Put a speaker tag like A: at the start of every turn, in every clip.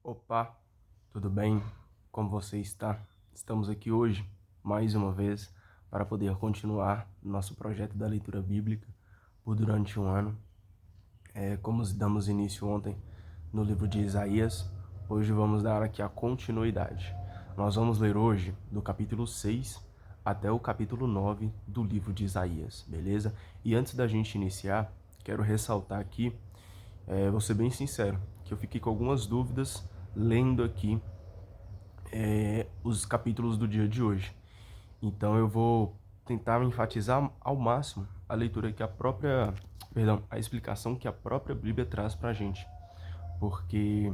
A: Opa, tudo bem? Como você está? Estamos aqui hoje, mais uma vez, para poder continuar nosso projeto da leitura bíblica por durante um ano. Como damos início ontem no livro de Isaías, hoje vamos dar aqui a continuidade. Nós vamos ler hoje do capítulo 6 até o capítulo 9 do livro de Isaías, beleza? E antes da gente iniciar, quero ressaltar aqui, vou ser bem sincero, que eu fiquei com algumas dúvidas lendo aqui os capítulos do dia de hoje. Então eu vou tentar enfatizar ao máximo a leitura que a explicação que a própria Bíblia traz pra gente, porque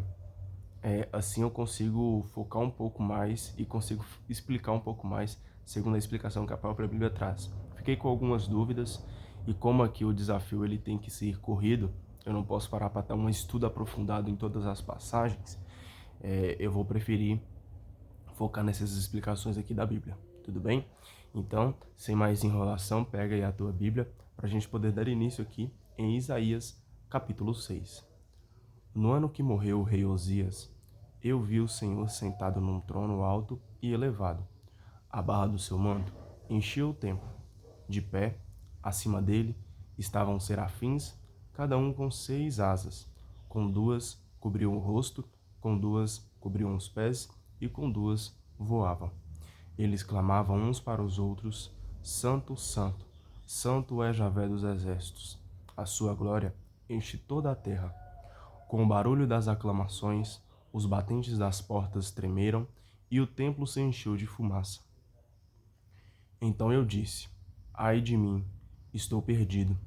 A: assim eu consigo focar um pouco mais e consigo explicar um pouco mais segundo a explicação que a própria Bíblia traz. Fiquei com algumas dúvidas e como aqui o desafio ele tem que ser corrido, eu não posso parar para dar um estudo aprofundado em todas as passagens, eu vou preferir focar nessas explicações aqui da Bíblia, tudo bem? Então, sem mais enrolação, pega aí a tua Bíblia para a gente poder dar início aqui em Isaías capítulo 6. No ano que morreu o rei Osias, eu vi o Senhor sentado num trono alto e elevado. A barra do seu manto enchia o templo. De pé, acima dele, estavam serafins, cada um com 6 asas. Com 2 cobriam o rosto, com 2 cobriam os pés e com 2 voavam. Eles clamavam uns para os outros: Santo, Santo, Santo é Javé dos exércitos. A sua glória enche toda a terra. Com o barulho das aclamações, os batentes das portas tremeram e o templo se encheu de fumaça. Então eu disse: Ai de mim, estou perdido.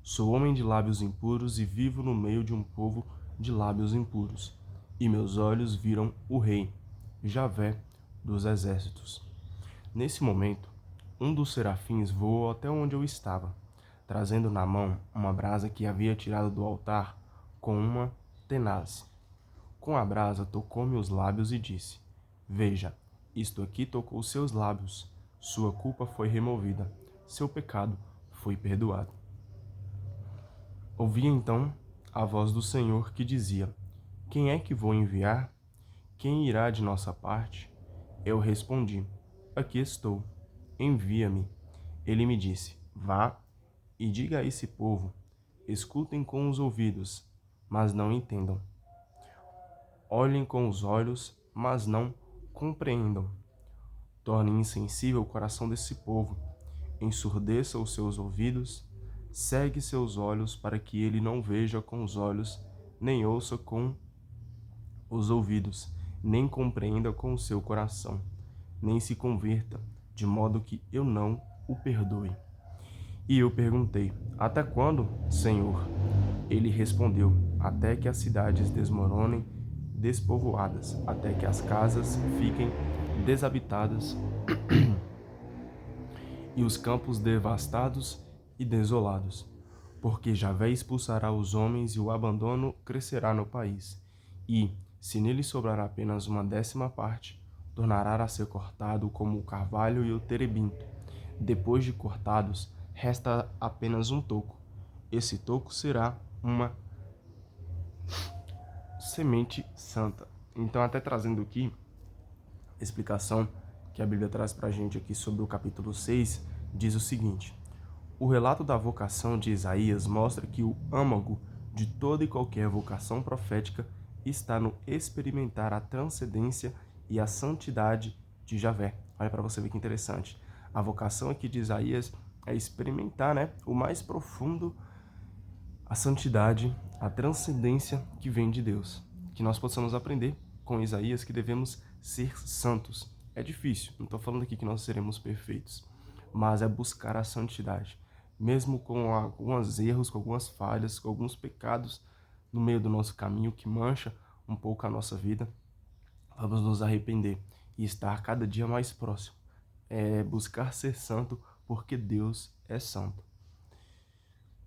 A: Sou homem de lábios impuros e vivo no meio de um povo de lábios impuros. E meus olhos viram o Rei, Javé dos exércitos. Nesse momento, um dos serafins voou até onde eu estava, trazendo na mão uma brasa que havia tirado do altar com uma tenaz. Com a brasa tocou-me os lábios e disse: Veja, isto aqui tocou seus lábios. Sua culpa foi removida, seu pecado foi perdoado. Ouvi então a voz do Senhor que dizia: Quem é que vou enviar? Quem irá de nossa parte? Eu respondi: Aqui estou, envia-me. Ele me disse: Vá e diga a esse povo: escutem com os ouvidos, mas não entendam. Olhem com os olhos, mas não compreendam. Torne insensível o coração desse povo, ensurdeça os seus ouvidos, cegue seus olhos para que ele não veja com os olhos, nem ouça com os ouvidos, nem compreenda com o seu coração, nem se converta, de modo que eu não o perdoe. E eu perguntei: Até quando, Senhor? Ele respondeu: Até que as cidades desmoronem, despovoadas, até que as casas fiquem desabitadas e os campos devastados e desolados. Porque Javé expulsará os homens e o abandono crescerá no país. E, se nele sobrar apenas uma 10ª parte, tornará a ser cortado como o carvalho e o terebinto. Depois de cortados, resta apenas um toco. Esse toco será uma semente santa. Então, até trazendo aqui a explicação que a Bíblia traz para a gente aqui sobre o capítulo 6, diz o seguinte: o relato da vocação de Isaías mostra que o âmago de toda e qualquer vocação profética está no experimentar a transcendência e a santidade de Javé. Olha para você ver que interessante. A vocação aqui de Isaías é experimentar, o mais profundo, a santidade, a transcendência que vem de Deus. Que nós possamos aprender com Isaías que devemos ser santos. É difícil, não estou falando aqui que nós seremos perfeitos, mas é buscar a santidade. Mesmo com alguns erros, com algumas falhas, com alguns pecados no meio do nosso caminho que mancha um pouco a nossa vida, vamos nos arrepender e estar cada dia mais próximo. É buscar ser santo porque Deus é santo.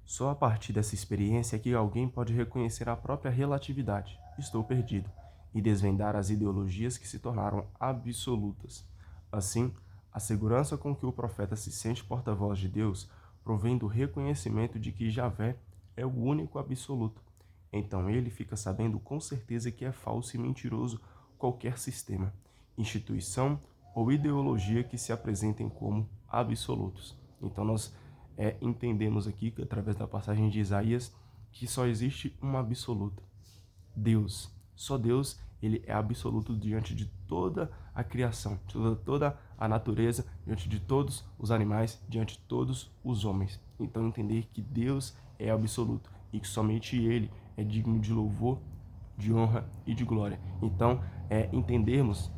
A: Só a partir dessa experiência é que alguém pode reconhecer a própria relatividade, estou perdido, e desvendar as ideologias que se tornaram absolutas. Assim, a segurança com que o profeta se sente porta-voz de Deus provém do reconhecimento de que Javé é o único absoluto. Então ele fica sabendo com certeza que é falso e mentiroso qualquer sistema, instituição ou ideologia que se apresentem como absolutos. Então nós entendemos aqui, através da passagem de Isaías, que só existe um absoluto, Deus. Só Deus, ele é absoluto diante de toda a criação, toda a natureza, diante de todos os animais, diante de todos os homens. Então entender que Deus é absoluto e que somente ele é digno de louvor, de honra e de glória. Então, entendermos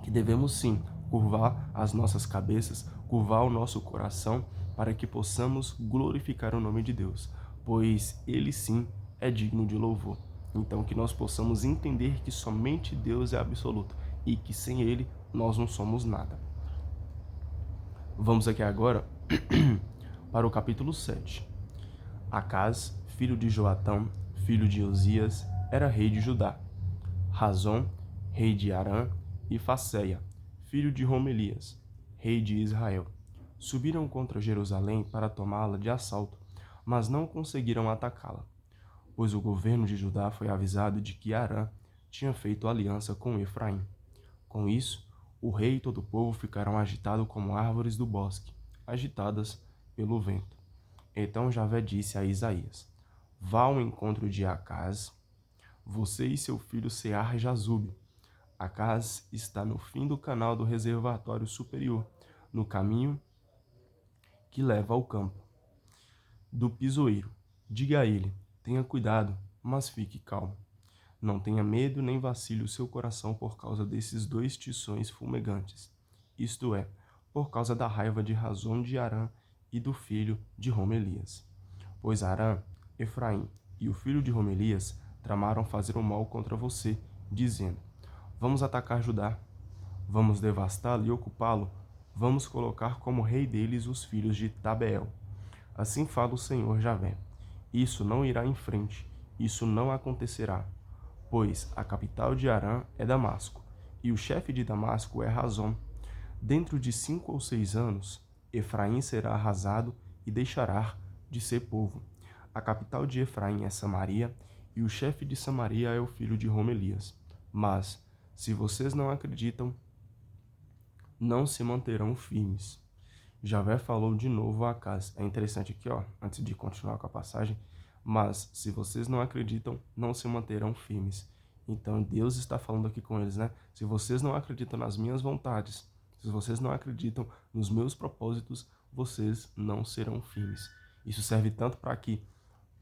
A: que devemos sim curvar as nossas cabeças, curvar o nosso coração, para que possamos glorificar o nome de Deus, pois ele sim é digno de louvor. Então que nós possamos entender que somente Deus é absoluto e que sem ele nós não somos nada. Vamos aqui agora para o capítulo 7. Acaz, filho de Joatã, filho de Osias, era rei de Judá. Razom, rei de Arã, e Faceia, filho de Romelias, rei de Israel, subiram contra Jerusalém para tomá-la de assalto, mas não conseguiram atacá-la, pois o governo de Judá foi avisado de que Arã tinha feito aliança com Efraim. Com isso, o rei e todo o povo ficaram agitados como árvores do bosque, agitadas pelo vento. Então Javé disse a Isaías: Vá ao encontro de Acaz, você e seu filho Sear-Jazube. Acaz está no fim do canal do reservatório superior, no caminho que leva ao campo do pisoeiro. Diga a ele: tenha cuidado, mas fique calmo. Não tenha medo nem vacile o seu coração por causa desses dois tições fumegantes, isto é, por causa da raiva de Razom de Arã e do filho de Romelias. Pois Arã, Efraim e o filho de Romelias tramaram fazer o mal contra você, dizendo: Vamos atacar Judá, vamos devastá-lo e ocupá-lo, vamos colocar como rei deles os filhos de Tabeel. Assim fala o Senhor Javé: Isso não irá em frente, isso não acontecerá, pois a capital de Arã é Damasco, e o chefe de Damasco é Razom. Dentro de 5 ou 6 anos, Efraim será arrasado e deixará de ser povo. A capital de Efraim é Samaria, e o chefe de Samaria é o filho de Romelias. Mas, se vocês não acreditam, não se manterão firmes. Javé falou de novo a Acaz. É interessante aqui, ó, antes de continuar com a passagem. Mas, se vocês não acreditam, não se manterão firmes. Então, Deus está falando aqui com eles, né? Se vocês não acreditam nas minhas vontades, se vocês não acreditam nos meus propósitos, vocês não serão firmes. Isso serve tanto para aqui,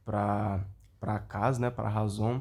A: para Acaz, né? Para Razom,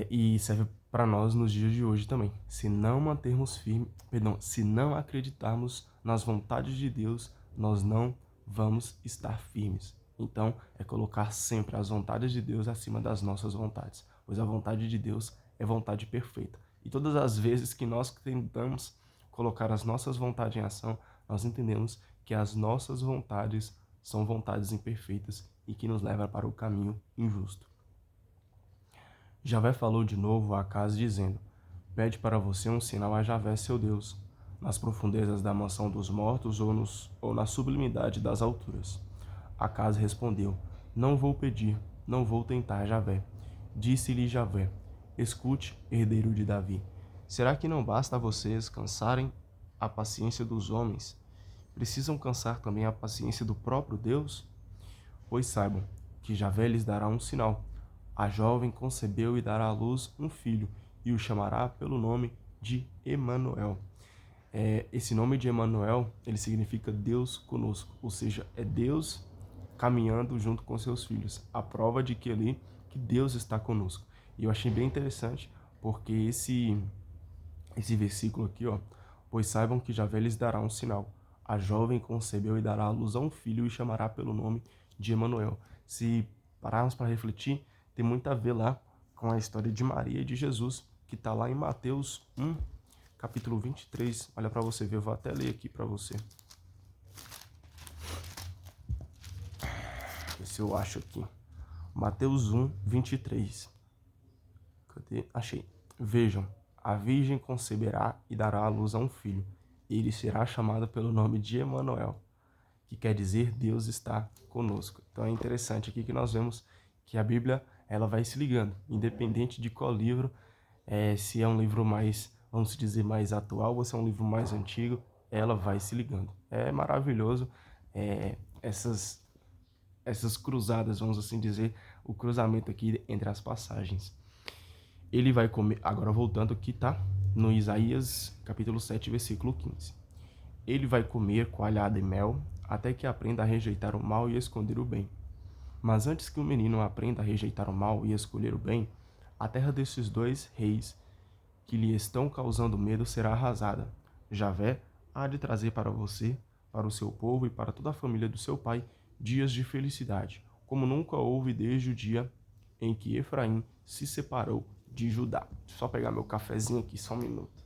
A: e serve para nós nos dias de hoje também. Se não mantermos firme, perdão, se não acreditarmos nas vontades de Deus, nós não vamos estar firmes. Então, é colocar sempre as vontades de Deus acima das nossas vontades, pois a vontade de Deus é vontade perfeita. E todas as vezes que nós tentamos colocar as nossas vontades em ação, nós entendemos que as nossas vontades são vontades imperfeitas e que nos levam para o caminho injusto. Javé falou de novo a Acaz, dizendo: Pede para você um sinal a Javé, seu Deus, nas profundezas da mansão dos mortos ou na sublimidade das alturas. Acaz respondeu: Não vou pedir, não vou tentar Javé. Disse-lhe Javé: Escute, herdeiro de Davi. Será que não basta a vocês cansarem a paciência dos homens? Precisam cansar também a paciência do próprio Deus? Pois saibam que Javé lhes dará um sinal. A jovem concebeu e dará à luz um filho, e o chamará pelo nome de Emanuel. Esse nome de Emanuel, ele significa Deus conosco, ou seja, é Deus caminhando junto com seus filhos, a prova de que ali que Deus está conosco. E eu achei bem interessante, porque esse versículo aqui, ó, pois saibam que Javé lhes dará um sinal. A jovem concebeu e dará à luz a um filho e chamará pelo nome de Emanuel. Se pararmos para refletir, tem muito a ver lá com a história de Maria e de Jesus, que está lá em Mateus 1, capítulo 23. Olha para você ver, eu vou até ler aqui para você. Ver se eu acho aqui. Mateus 1, 23. Cadê? Achei. Vejam, a virgem conceberá e dará à luz a um filho. Ele será chamado pelo nome de Emanuel, que quer dizer Deus está conosco. Então é interessante aqui que nós vemos que a Bíblia ela vai se ligando, independente de qual livro, se é um livro mais, vamos dizer, mais atual ou se é um livro mais antigo, ela vai se ligando. É maravilhoso essas cruzadas, vamos assim dizer, o cruzamento aqui entre as passagens. Ele vai comer, agora voltando aqui, tá? No Isaías, capítulo 7, versículo 15. Ele vai comer coalhada e mel, até que aprenda a rejeitar o mal e esconder o bem. Mas antes que o menino aprenda a rejeitar o mal e escolher o bem, a terra desses dois reis que lhe estão causando medo será arrasada. Javé há de trazer para você, para o seu povo e para toda a família do seu pai, dias de felicidade, como nunca houve desde o dia em que Efraim se separou de Judá. Deixa eu só pegar meu cafezinho aqui, só um minuto.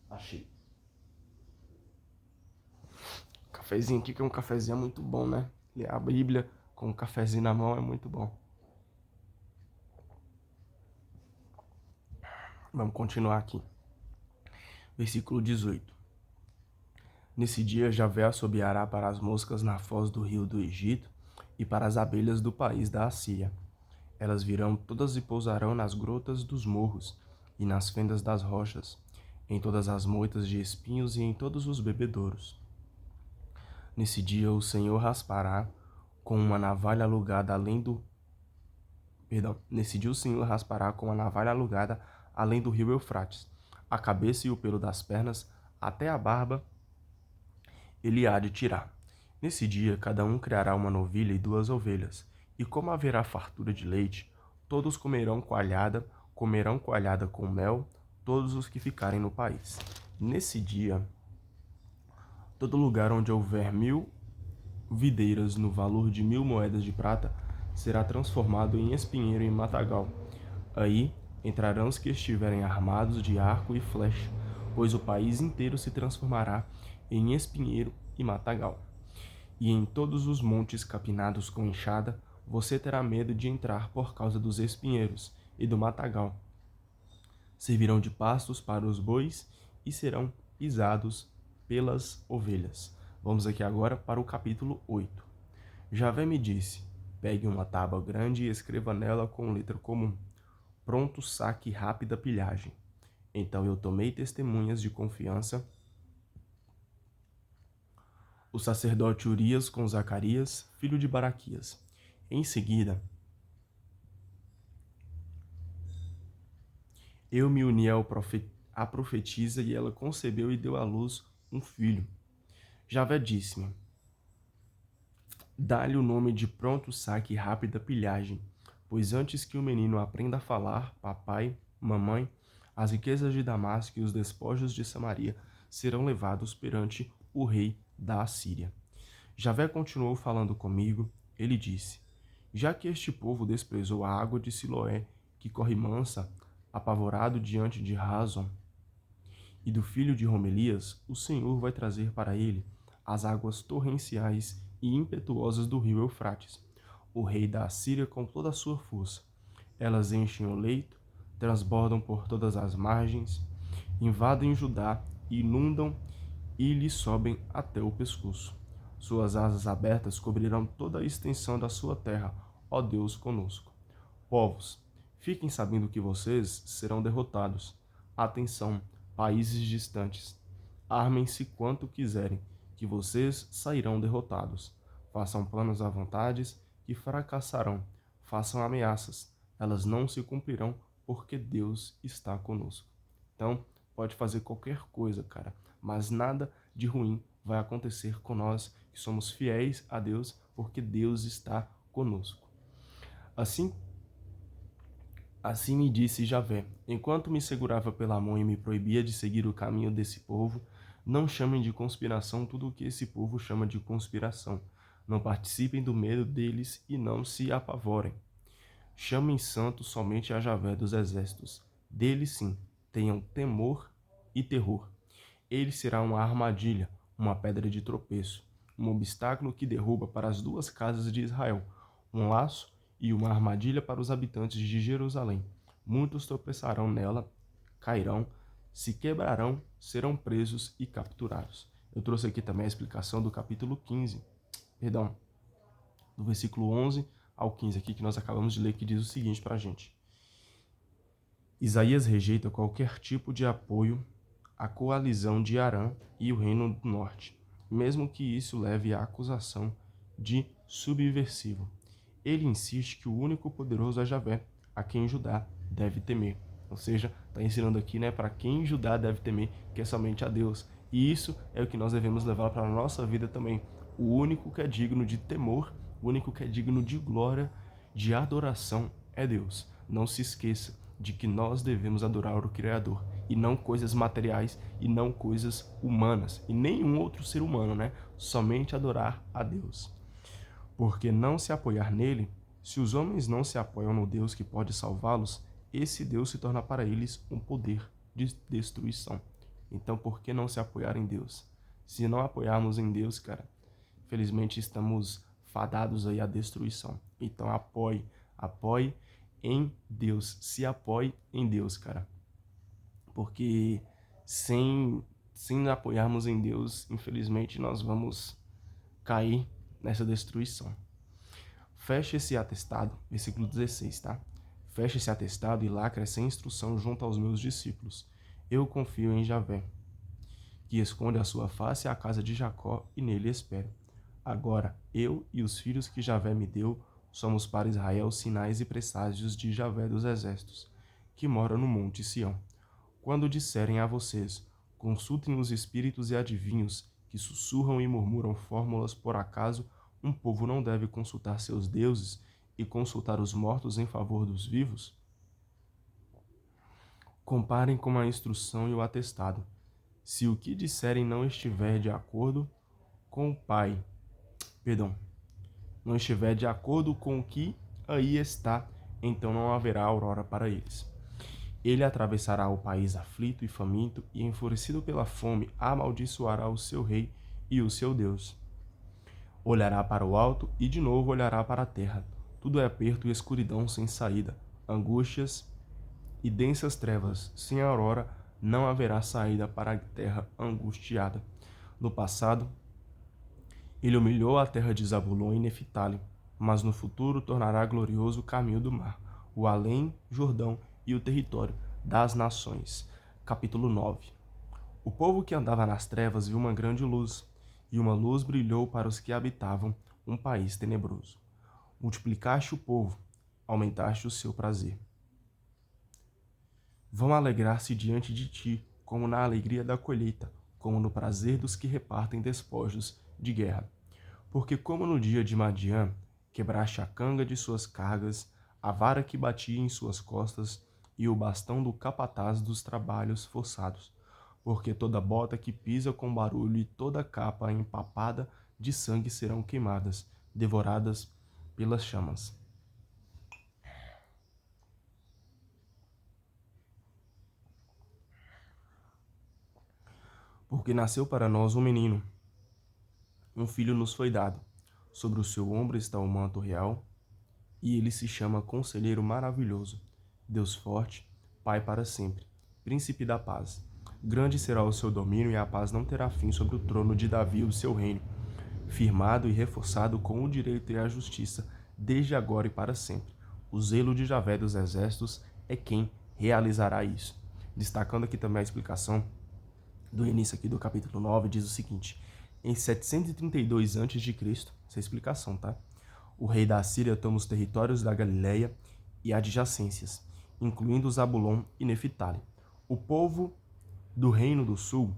A: Achei. Cafezinho aqui, que é um cafezinho muito bom, né? Ler a Bíblia com um cafezinho na mão é muito bom. Vamos continuar aqui. Versículo 18. Nesse dia Javé assobiará para as moscas na foz do rio do Egito e para as abelhas do país da Assíria. Elas virão todas e pousarão nas grotas dos morros e nas fendas das rochas, em todas as moitas de espinhos e em todos os bebedouros. Nesse dia o Senhor raspará com uma navalha alugada além do... Nesse dia o Senhor raspará com uma navalha alugada além do rio Eufrates, a cabeça e o pelo das pernas, até a barba ele há de tirar. Nesse dia cada um criará uma novilha e 2 ovelhas, e como haverá fartura de leite, todos comerão coalhada com mel, todos os que ficarem no país. Nesse dia, todo lugar onde houver 1.000 videiras no valor de 1.000 moedas de prata, será transformado em espinheiro e matagal. Aí entrarão os que estiverem armados de arco e flecha, pois o país inteiro se transformará em espinheiro e matagal. E em todos os montes capinados com enxada, você terá medo de entrar por causa dos espinheiros e do matagal. Servirão de pastos para os bois e serão pisados pelas ovelhas. Vamos aqui agora para o capítulo 8. Javé me disse: pegue uma tábua grande e escreva nela com letra comum: pronto saque e rápida pilhagem. Então eu tomei testemunhas de confiança, o sacerdote Urias com Zacarias, filho de Baraquias. Em seguida, eu me uni à profetisa e ela concebeu e deu à luz um filho. Javé disse-me: dá-lhe o nome de pronto saque e rápida pilhagem, pois antes que o menino aprenda a falar, papai, mamãe, as riquezas de Damasco e os despojos de Samaria serão levados perante o rei da Assíria. Javé continuou falando comigo. Ele disse: já que este povo desprezou a água de Siloé, que corre mansa, apavorado diante de Razon e do filho de Romelias, o Senhor vai trazer para ele as águas torrenciais e impetuosas do rio Eufrates, o rei da Assíria com toda a sua força. Elas enchem o leito, transbordam por todas as margens, invadem Judá, inundam e lhe sobem até o pescoço. Suas asas abertas cobrirão toda a extensão da sua terra, ó Deus conosco. Povos, fiquem sabendo que vocês serão derrotados. Atenção, países distantes. Armem-se quanto quiserem, que vocês sairão derrotados. Façam planos à vontade, que fracassarão. Façam ameaças, elas não se cumprirão, porque Deus está conosco. Então, pode fazer qualquer coisa, cara, mas nada de ruim vai acontecer com nós que somos fiéis a Deus, porque Deus está conosco. Assim me disse Javé, enquanto me segurava pela mão e me proibia de seguir o caminho desse povo: não chamem de conspiração tudo o que esse povo chama de conspiração. Não participem do medo deles e não se apavorem. Chamem santo somente a Javé dos exércitos. Dele sim, tenham temor e terror. Ele será uma armadilha, uma pedra de tropeço, um obstáculo que derruba para as 2 casas de Israel, um laço e uma armadilha para os habitantes de Jerusalém. Muitos tropeçarão nela, cairão, se quebrarão, serão presos e capturados. Eu trouxe aqui também a explicação do capítulo 15, do versículo 11 ao 15 aqui que nós acabamos de ler, que diz o seguinte para a gente. Isaías rejeita qualquer tipo de apoio à coalizão de Arã e o Reino do Norte, mesmo que isso leve à acusação de subversivo. Ele insiste que o único poderoso é Javé, a quem Judá deve temer. Ou seja, está ensinando aqui, para quem Judá deve temer, que é somente a Deus. E isso é o que nós devemos levar para a nossa vida também. O único que é digno de temor, o único que é digno de glória, de adoração é Deus. Não se esqueça de que nós devemos adorar o Criador, e não coisas materiais, e não coisas humanas, e nenhum outro ser humano, Somente adorar a Deus. Porque não se apoiar nele, se os homens não se apoiam no Deus que pode salvá-los, esse Deus se torna para eles um poder de destruição. Então, por que não se apoiar em Deus? Se não apoiarmos em Deus, infelizmente estamos fadados aí à destruição. Então, apoie em Deus, se apoie em Deus, porque sem apoiarmos em Deus, infelizmente nós vamos cair nessa destruição. Feche esse atestado, versículo 16, tá? Feche esse atestado e lacre essa instrução junto aos meus discípulos. Eu confio em Javé, que esconde a sua face à casa de Jacó e nele espero. Agora, eu e os filhos que Javé me deu, somos para Israel sinais e presságios de Javé dos exércitos, que mora no monte Sião. Quando disserem a vocês, consultem os espíritos e adivinhos, que sussurram e murmuram fórmulas, por acaso um povo não deve consultar seus deuses e consultar os mortos em favor dos vivos? Comparem com a instrução e o atestado. Se o que disserem não estiver de acordo com o Pai, não estiver de acordo com o que aí está, então não haverá aurora para eles. Ele atravessará o país aflito e faminto, e enfurecido pela fome, amaldiçoará o seu rei e o seu Deus. Olhará para o alto e de novo olhará para a terra. Tudo é aperto e escuridão sem saída, angústias e densas trevas. Sem aurora não haverá saída para a terra angustiada. No passado, ele humilhou a terra de Zabulon e Neftali, mas no futuro tornará glorioso o caminho do mar, o além Jordão e o território das nações. Capítulo 9. O povo que andava nas trevas viu uma grande luz, e uma luz brilhou para os que habitavam um país tenebroso. Multiplicaste o povo, aumentaste o seu prazer. Vão alegrar-se diante de ti, como na alegria da colheita, como no prazer dos que repartem despojos de guerra. Porque como no dia de Madiã, quebraste a canga de suas cargas, a vara que batia em suas costas, e o bastão do capataz dos trabalhos forçados. Porque toda bota que pisa com barulho e toda capa empapada de sangue serão queimadas, devoradas pelas chamas. Porque nasceu para nós um menino, um filho nos foi dado. Sobre o seu ombro está o manto real, e ele se chama Conselheiro Maravilhoso, Deus Forte, Pai para sempre, Príncipe da Paz. Grande será o seu domínio, e a paz não terá fim sobre o trono de Davi, o seu reino, firmado e reforçado com o direito e a justiça, desde agora e para sempre. O zelo de Javé dos exércitos é quem realizará isso. Destacando aqui também a explicação do início aqui do capítulo 9, diz o seguinte: em 732 a.C., essa é a explicação, tá? O rei da Assíria toma os territórios da Galileia e adjacências, incluindo Zabulon e Neftali. O povo do reino do sul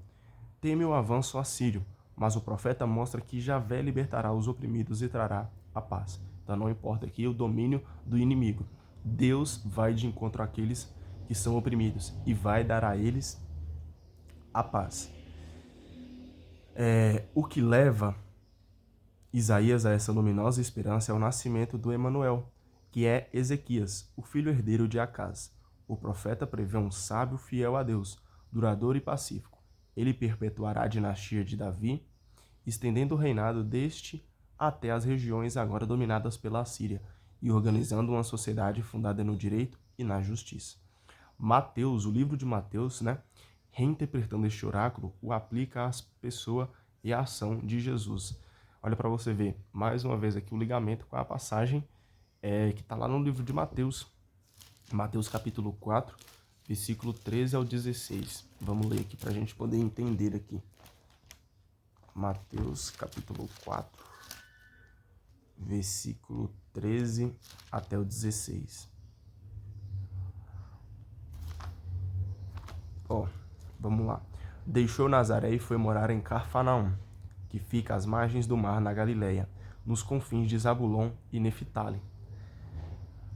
A: teme o avanço assírio, mas o profeta mostra que Javé libertará os oprimidos e trará a paz. Então não importa aqui o domínio do inimigo. Deus vai de encontro àqueles que são oprimidos e vai dar a eles a paz. O que leva Isaías a essa luminosa esperança é o nascimento do Emanuel, que é Ezequias, o filho herdeiro de Acaz. O profeta prevê um sábio fiel a Deus, duradouro e pacífico. Ele perpetuará a dinastia de Davi, estendendo o reinado deste até as regiões agora dominadas pela Assíria e organizando uma sociedade fundada no direito e na justiça. Mateus, o livro de Mateus, reinterpretando este oráculo, o aplica à pessoa e à ação de Jesus. Olha para você ver, mais uma vez aqui o ligamento com a passagem que está lá no livro de Mateus. Mateus capítulo 4, versículo 13 ao 16. Vamos ler aqui para a gente poder entender aqui. Mateus capítulo 4, versículo 13 até o 16. Vamos lá. Deixou Nazaré e foi morar em Cafarnaum, que fica às margens do mar na Galileia, nos confins de Zabulon e Neftali,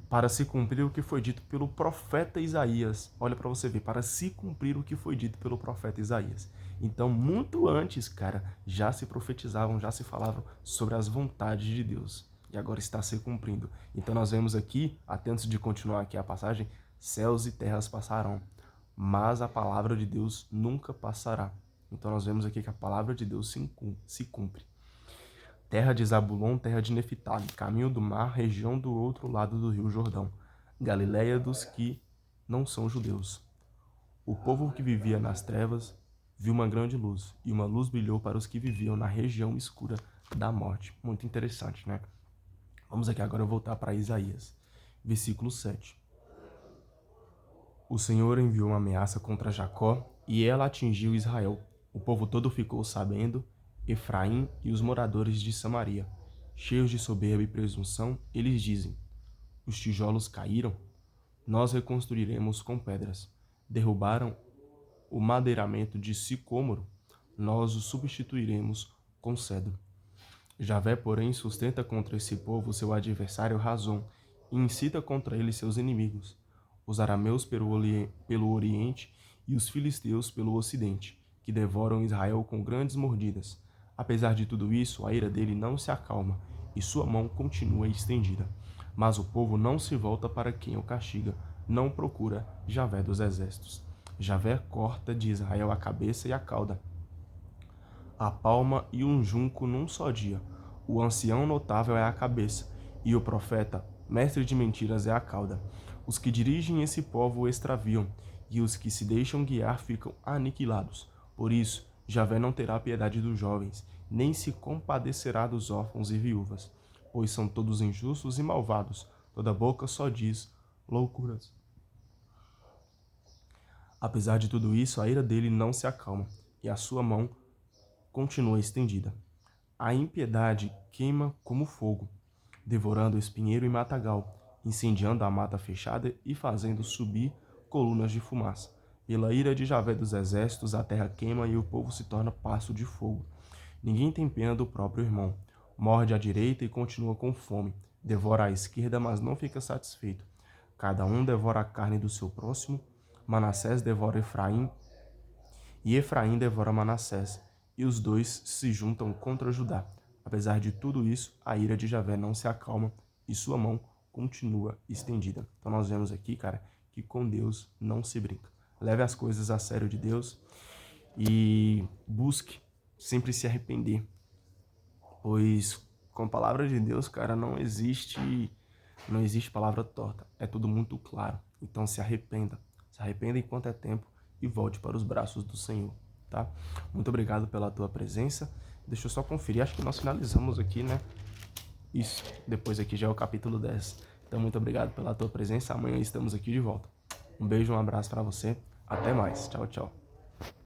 A: para se cumprir o que foi dito pelo profeta Isaías. Olha para você ver, para se cumprir o que foi dito pelo profeta Isaías. Então, muito antes, cara, já se profetizavam, já se falavam sobre as vontades de Deus. E agora está se cumprindo. Então, nós vemos aqui, até antes de continuar aqui a passagem, céus e terras passarão, mas a palavra de Deus nunca passará. Então, nós vemos aqui que a palavra de Deus se cumpre. Terra de Zabulon, terra de Neftali, caminho do mar, região do outro lado do rio Jordão, Galileia dos que não são judeus. O povo que vivia nas trevas viu uma grande luz, e uma luz brilhou para os que viviam na região escura da morte. Muito interessante, né? Vamos aqui agora voltar para Isaías, versículo 7. O Senhor enviou uma ameaça contra Jacó, e ela atingiu Israel. O povo todo ficou sabendo, Efraim e os moradores de Samaria. Cheios de soberba e presunção, eles dizem: os tijolos caíram, nós reconstruiremos com pedras. Derrubaram o madeiramento de sicômoro, nós o substituiremos com cedro. Javé, porém, sustenta contra esse povo seu adversário Razon, e incita contra ele seus inimigos, os arameus pelo oriente e os filisteus pelo ocidente, que devoram Israel com grandes mordidas. Apesar de tudo isso, a ira dele não se acalma, e sua mão continua estendida. Mas o povo não se volta para quem o castiga, não procura Javé dos exércitos. Javé corta de Israel a cabeça e a cauda, a palma e um junco num só dia. O ancião notável é a cabeça, e o profeta, mestre de mentiras, é a cauda. Os que dirigem esse povo o extraviam, e os que se deixam guiar ficam aniquilados. Por isso, Javé não terá piedade dos jovens, nem se compadecerá dos órfãos e viúvas, pois são todos injustos e malvados, toda boca só diz loucuras. Apesar de tudo isso, a ira dele não se acalma, e a sua mão continua estendida. A impiedade queima como fogo, devorando espinheiro e matagal, incendiando a mata fechada e fazendo subir colunas de fumaça. Pela ira de Javé dos exércitos, a terra queima e o povo se torna pasto de fogo. Ninguém tem pena do próprio irmão. Morde à direita e continua com fome. Devora à esquerda, mas não fica satisfeito. Cada um devora a carne do seu próximo. Manassés devora Efraim, e Efraim devora Manassés, e os dois se juntam contra Judá. Apesar de tudo isso, a ira de Javé não se acalma, e sua mão continua estendida. Então nós vemos aqui, cara, que com Deus não se brinca. Leve as coisas a sério de Deus e busque sempre se arrepender, pois com a palavra de Deus, cara, não existe palavra torta, é tudo muito claro. Então se arrependa enquanto é tempo e volte para os braços do Senhor, tá? Muito obrigado pela tua presença. Deixa eu só conferir, acho que nós finalizamos aqui, né? Isso, depois aqui já é o capítulo 10. Então muito obrigado pela tua presença, amanhã estamos aqui de volta. Um beijo, um abraço para você, até mais, tchau, tchau.